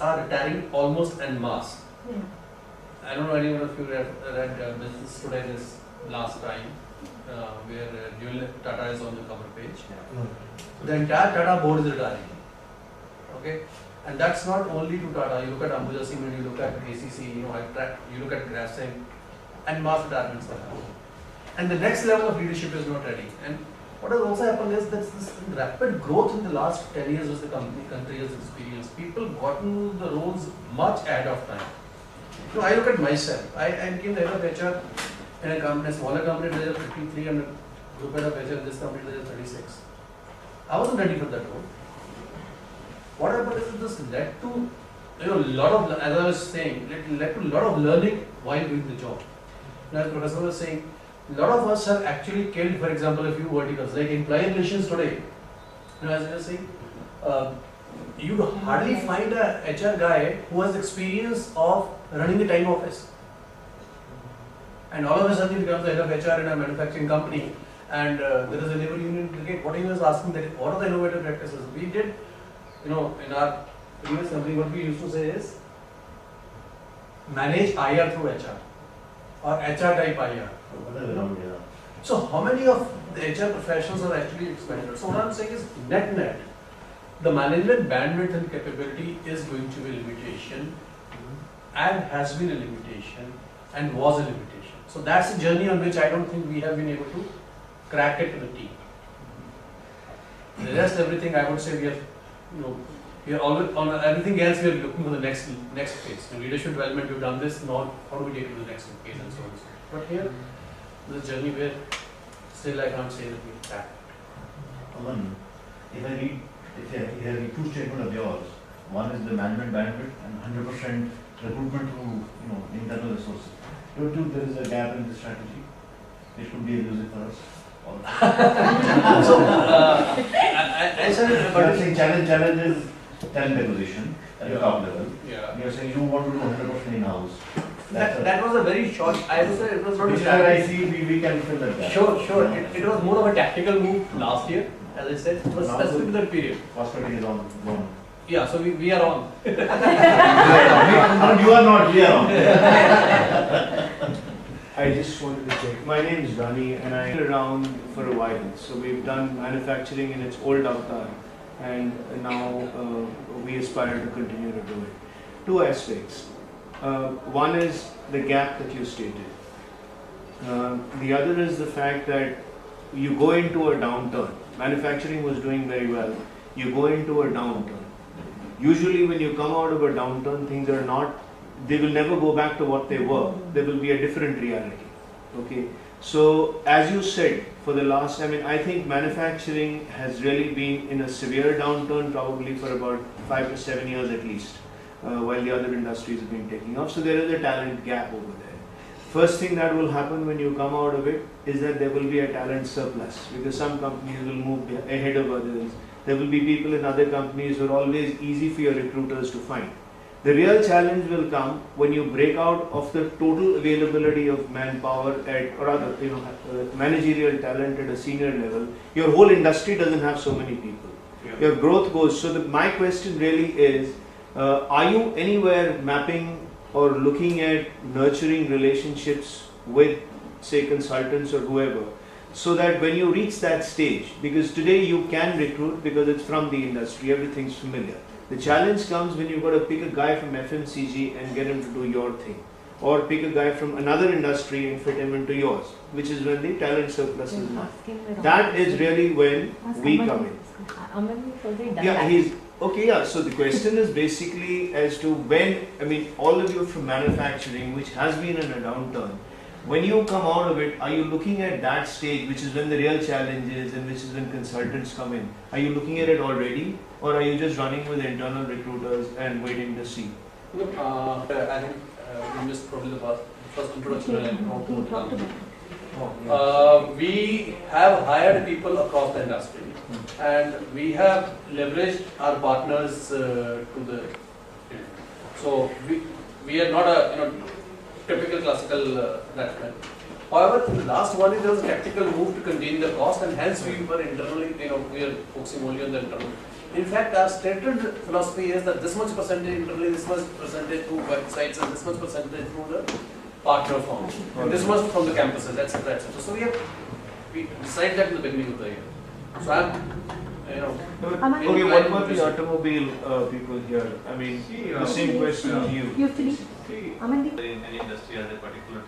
are retiring almost en masse. I don't know anyone of you read Business Today this last time, where Tata is on the cover page. The entire Tata board is retiring. Okay, and that's not only to Tata. You look at Ambuja Cement, you look at ACC, you look at Grasim, and mass retirements are happening. And the next level of leadership is not ready. And what has also happened is that this rapid growth in the last 10 years which the country has experienced. People gotten the roles much ahead of time. You know, I look at myself. I became the head of HR in a company, a smaller company, there are 53, and a group head of HR in this company, there are 36. I wasn't ready for that role. What happened is this led to, lot of, as I was saying, it led to a lot of learning while doing the job. Now, as Professor was saying, a lot of us have actually killed, for example, a few verticals, like employee relations today. As I was saying, you hardly find a HR guy who has experience of running a time office. And all of a sudden he becomes the head of HR in a manufacturing company, and there is a labor union brigade. What he was asking, that what are the innovative practices? We did, in our previous company, what we used to say is, manage IR through HR, or HR type IR. So how many of the HR professionals are actually expanded? So what I'm saying is, net, the management bandwidth and capability is going to be a limitation, and has been a limitation, and was a limitation. So that's a journey on which I don't think we have been able to crack it to the T. The rest, everything, I would say we are, we are always on everything else. We are looking for the next phase. In leadership development, we've done this. Now, how do we take it to the next phase and so on? But here, the journey where still I can't say that we've cracked. Aman, if I read two statements of yours, one is the management bandwidth and 100% recruitment through internal resources. Don't you think there is a gap in the strategy? It could be elusive for us. So, I said, but saying challenge is talent acquisition at the top level. Yeah. You are saying you want to do 100% in-house. That was a very short. I would say it was not. Which I see we can fill that gap. Sure. It was more of a tactical move last year, as I said. It was specific to that period. Prospecting is on. Yeah, so we are on. You are not. We are on. I just wanted to check. My name is Rani and I've been around for a while. So we've done manufacturing in its old avatar, and now we aspire to continue to do it. Two aspects. One is the gap that you stated. The other is the fact that you go into a downturn. Manufacturing was doing very well. You go into a downturn. Usually when you come out of a downturn, things are not, they will never go back to what they were. There will be a different reality. Okay. So as you said, for the last, I think manufacturing has really been in a severe downturn probably for about 5 to 7 years at least, while the other industries have been taking off. So there is a talent gap over there. First thing that will happen when you come out of it is that there will be a talent surplus, because some companies will move ahead of others. There will be people in other companies who are always easy for your recruiters to find. The real challenge will come when you break out of the total availability of manpower or other, managerial talent at a senior level. Your whole industry doesn't have so many people. Yeah. Your growth goes. So my question really is, are you anywhere mapping or looking at nurturing relationships with, say, consultants or whoever, so that when you reach that stage, because today you can recruit because it's from the industry, everything's familiar. The challenge comes when you've got to pick a guy from FMCG and get him to do your thing, or pick a guy from another industry and fit him into yours, which is when the talent surplus is not. That is really when we come in. Yeah, he's okay. Yeah. So the question is basically as to when, all of you from manufacturing, which has been in a downturn, when you come out of it, are you looking at that stage, which is when the real challenge is and which is when consultants come in? Are you looking at it already, or are you just running with internal recruiters and waiting to see? Look, I think we missed probably the first introduction. We have hired people across the industry, and we have leveraged our partners to the. So we are not a typical classical management. However, the last one is there was a tactical move to contain the cost, and hence we were internally, we are focusing only on the internal In fact, our stated philosophy is that this much percentage internally, this much percentage through websites, and this much percentage through the partner firms, and this much from the campuses, etc., etc. So we decide that in the beginning of the year. So I'm, Okay, what about the automobile people here? I mean, the same question to you. You finish? In any industry has a particular